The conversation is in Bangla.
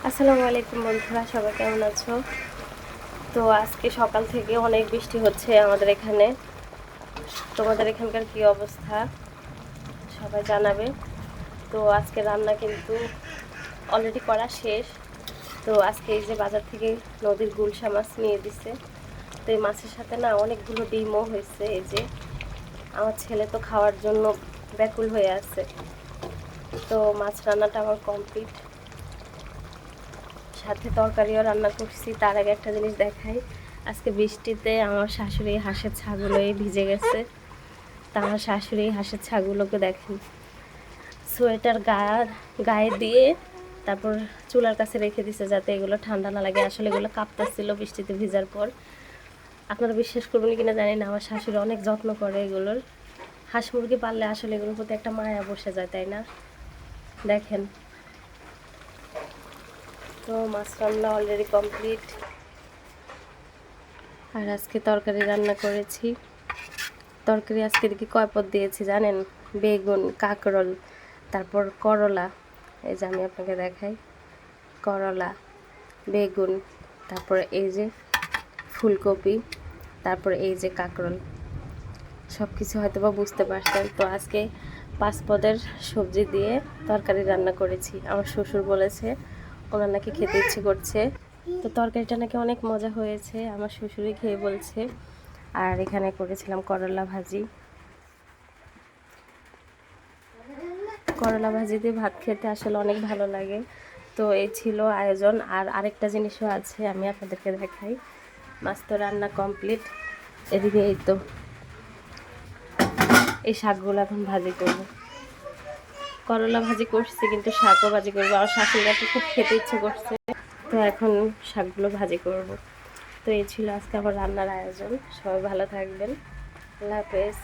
আসসালামু আলাইকুম বন্ধুরা, সবাই কেমন আছো? তো আজকে সকাল থেকে অনেক বৃষ্টি হচ্ছে আমাদের এখানে। তোমাদের এখানকার কি অবস্থা সবাই জানাবে। তো আজকে রান্না কিন্তু অলরেডি করা শেষ। তো আজকে এই যে বাজার থেকে নদীর গুলশা মাছ নিয়ে দিছে। তো এই মাছের সাথে না অনেকগুলো ডিমও হয়েছে। এই যে আমার ছেলে তো খাওয়ার জন্য ব্যাকুল হয়ে আছে। তো মাছ রান্নাটা আমার কমপ্লিট, সাথে তরকারিও রান্না করছি। তার আগে একটা জিনিস দেখাই, আজকে বৃষ্টিতে আমার শাশুড়ি হাঁসের ছাগুলোই ভিজে গেছে। তা আমার শাশুড়ি হাঁসের ছাগুলোকে দেখেন সোয়েটার গায়ে দিয়ে তারপর চুলার কাছে রেখে দিছে যাতে এগুলো ঠান্ডা না লাগে। আসলে এগুলো কাঁপতেছিল বৃষ্টিতে ভিজার পর। আপনারা বিশ্বাস করবেন কিনা জানি না, আমার শাশুড়ি অনেক যত্ন করে এগুলোর। হাঁস মুরগি পাললে আসলে এগুলোর প্রতি একটা মায়া বসে যায়, তাই না? দেখেন, তো মাছ রান্না অলরেডি কমপ্লিট। আর আজকে তরকারি রান্না করেছি। তরকারি আজকে কি কয় পদ দিয়েছি জানেন? বেগুন, কাঁকরোল, তারপর করলা। এই যে আমি আপনাকে দেখাই, করলা, বেগুন, তারপর এই যে ফুলকপি, তারপর এই যে কাঁকরোল। সব কিছু হয়তো বা বুঝতে পারছেন। তো আজকে 5 পদের সবজি দিয়ে তরকারি রান্না করেছি। আমার শ্বশুর বলেছে ওনার নাকি খেতে ইচ্ছে করছে। তো তরকারিটা নাকি অনেক মজা হয়েছে, আমার শ্বশুরই খেয়ে বলছে। আর এখানে করেছিলাম করলা ভাজি। করলা ভাজি দিয়ে ভাত খেতে আসলে অনেক ভালো লাগে। তো এই ছিল আয়োজন। আর আরেকটা জিনিসও আছে, আমি আপনাদেরকে দেখাই। মাছ তো রান্না কমপ্লিট। এদিকে এই তো এই শাকগুলো এখন ভাজি করব। করলা ভাজি করছি, কিন্তু শাকও ভাজি করবো। আমার শাশুড়িকে খুব খেতে ইচ্ছে করছে, তো এখন শাকগুলো ভাজি করব। তো এই ছিল আজকে আমার রান্নার আয়োজন। সবাই ভালো থাকবেন। আল্লাহ হাফেজ।